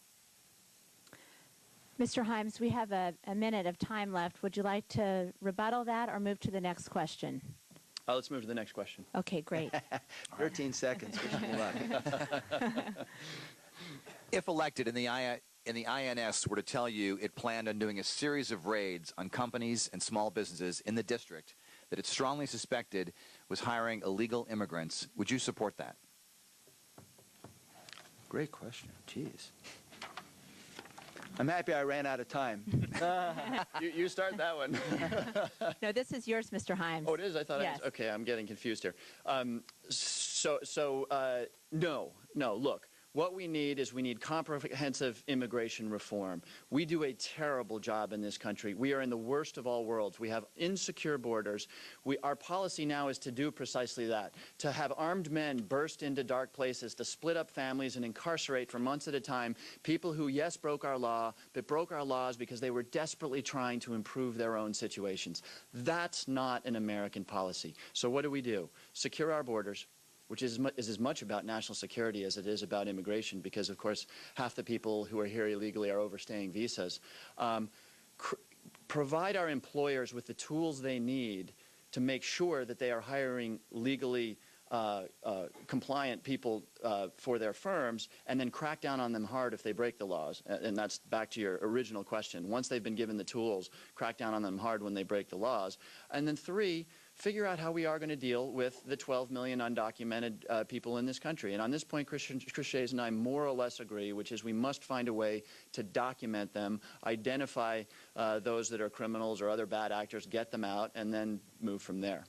Mr. Himes, we have a minute of time left. Would you like to rebuttal that or move to the next question? Let's move to the next question. Okay, great. 13 seconds. Wish me luck. If elected, and the INS were to tell you it planned on doing a series of raids on companies and small businesses in the district that it strongly suspected was hiring illegal immigrants, would you support that? Great question. Jeez. I'm happy I ran out of time. You start that one. No, this is yours, Mr. Himes. Oh, it is? I thought yes. Okay, I'm getting confused here. No, look. What we need is comprehensive immigration reform. We do a terrible job in this country. We are in the worst of all worlds. We have insecure borders. Our policy now is to do precisely that, to have armed men burst into dark places, to split up families and incarcerate for months at a time people who, yes, broke our law, but broke our laws because they were desperately trying to improve their own situations. That's not an American policy. So what do? Secure our borders, which is as much about national security as it is about immigration, because, of course, half the people who are here illegally are overstaying visas. Provide our employers with the tools they need to make sure that they are hiring legally compliant people for their firms, and then crack down on them hard if they break the laws. And that's back to your original question. Once they've been given the tools, crack down on them hard when they break the laws. And then 3, figure out how we are going to deal with the 12 million undocumented people in this country. And on this point, Chris Shays and I more or less agree, which is we must find a way to document them, identify those that are criminals or other bad actors, get them out, and then move from there.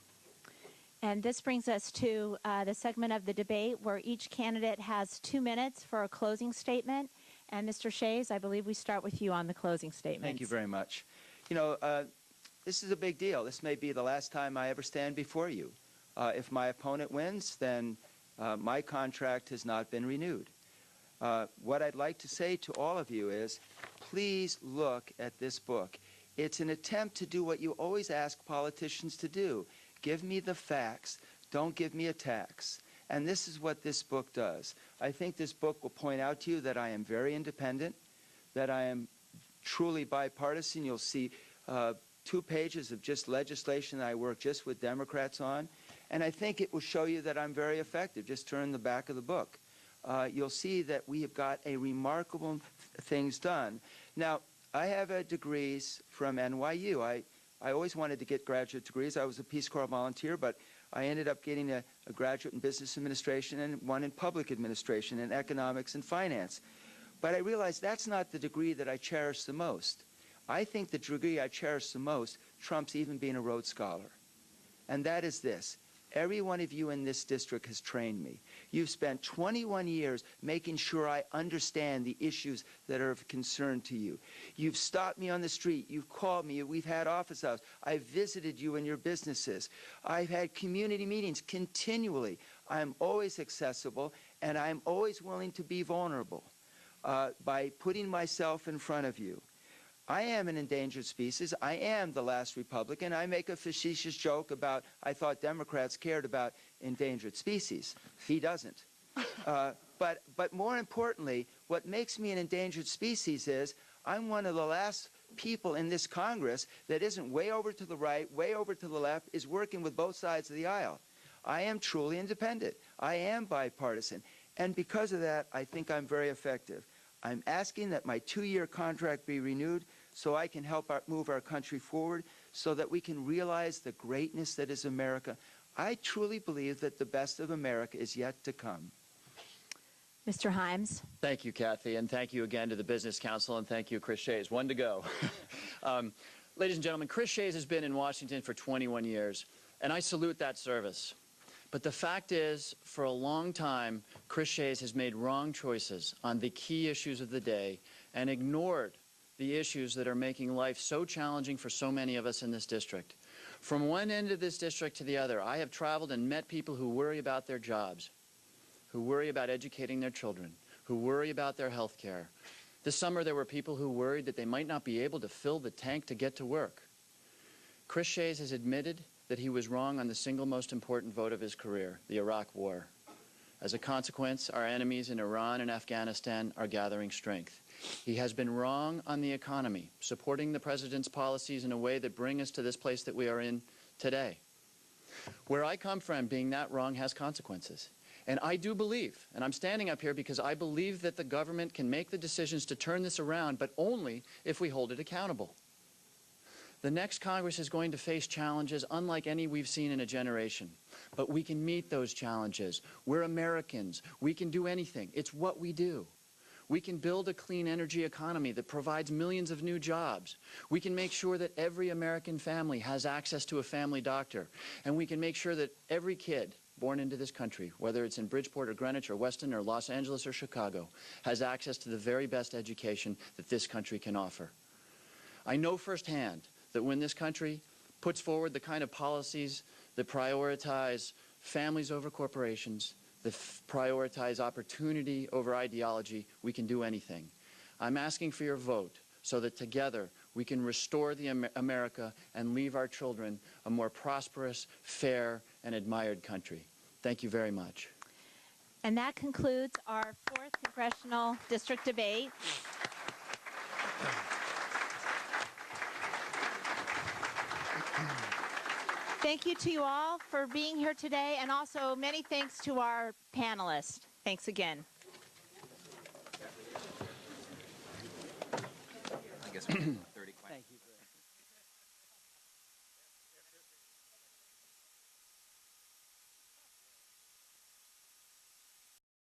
And this brings us to the segment of the debate where each candidate has 2 minutes for a closing statement. And Mr. Shays, I believe we start with you on the closing statement. Thank you very much. You know, this is a big deal. This may be the last time I ever stand before you. If my opponent wins, then my contract has not been renewed. What I'd like to say to all of you is, please look at this book. It's an attempt to do what you always ask politicians to do. Give me the facts. Don't give me a tax. And this is what this book does. I think this book will point out to you that I am very independent, that I am truly bipartisan. You'll see 2 pages of just legislation that I work just with Democrats on. And I think it will show you that I'm very effective. Just turn the back of the book. You'll see that we have got a remarkable things done. Now, I have degrees from NYU. I always wanted to get graduate degrees. I was a Peace Corps volunteer, but I ended up getting a graduate in business administration and one in public administration and economics and finance. But I realized that's not the degree that I cherish the most. I think the degree I cherish the most trumps even being a Rhodes Scholar. And that is this. Every one of you in this district has trained me. You've spent 21 years making sure I understand the issues that are of concern to you. You've stopped me on the street. You've called me. We've had office hours. I've visited you in your businesses. I've had community meetings continually. I'm always accessible, and I'm always willing to be vulnerable by putting myself in front of you. I am an endangered species. I am the last Republican. I make a facetious joke about I thought Democrats cared about endangered species. He doesn't. But more importantly, what makes me an endangered species is I'm one of the last people in this Congress that isn't way over to the right, way over to the left, is working with both sides of the aisle. I am truly independent. I am bipartisan. And because of that, I think I'm very effective. I'm asking that my 2-year contract be renewed so I can help move our country forward so that we can realize the greatness that is America. I truly believe that the best of America is yet to come. Mr. Himes. Thank you, Kathy, and thank you again to the Business Council, and thank you, Chris Shays. 1 to go. Ladies and gentlemen, Chris Shays has been in Washington for 21 years, and I salute that service. But the fact is, for a long time, Chris Shays has made wrong choices on the key issues of the day and ignored the issues that are making life so challenging for so many of us in this district. From one end of this district to the other, I have traveled and met people who worry about their jobs, who worry about educating their children, who worry about their health care. This summer, there were people who worried that they might not be able to fill the tank to get to work. Chris Shays has admitted that he was wrong on the single most important vote of his career, the Iraq War. As a consequence, our enemies in Iran and Afghanistan are gathering strength. He has been wrong on the economy, supporting the president's policies in a way that bring us to this place that we are in today. Where I come from, being that wrong has consequences. And I do believe, and I'm standing up here because I believe that the government can make the decisions to turn this around, but only if we hold it accountable. The next Congress is going to face challenges unlike any we've seen in a generation. But we can meet those challenges. We're Americans. We can do anything. It's what we do. We can build a clean energy economy that provides millions of new jobs. We can make sure that every American family has access to a family doctor. And we can make sure that every kid born into this country, whether it's in Bridgeport or Greenwich or Weston or Los Angeles or Chicago, has access to the very best education that this country can offer. I know firsthand that when this country puts forward the kind of policies that prioritize families over corporations, that prioritize opportunity over ideology, we can do anything. I'm asking for your vote so that together we can restore the America and leave our children a more prosperous, fair, and admired country. Thank you very much. And that concludes our 4th Congressional District debate. Thank you to you all for being here today, and also many thanks to our panelists. Thanks again. I guess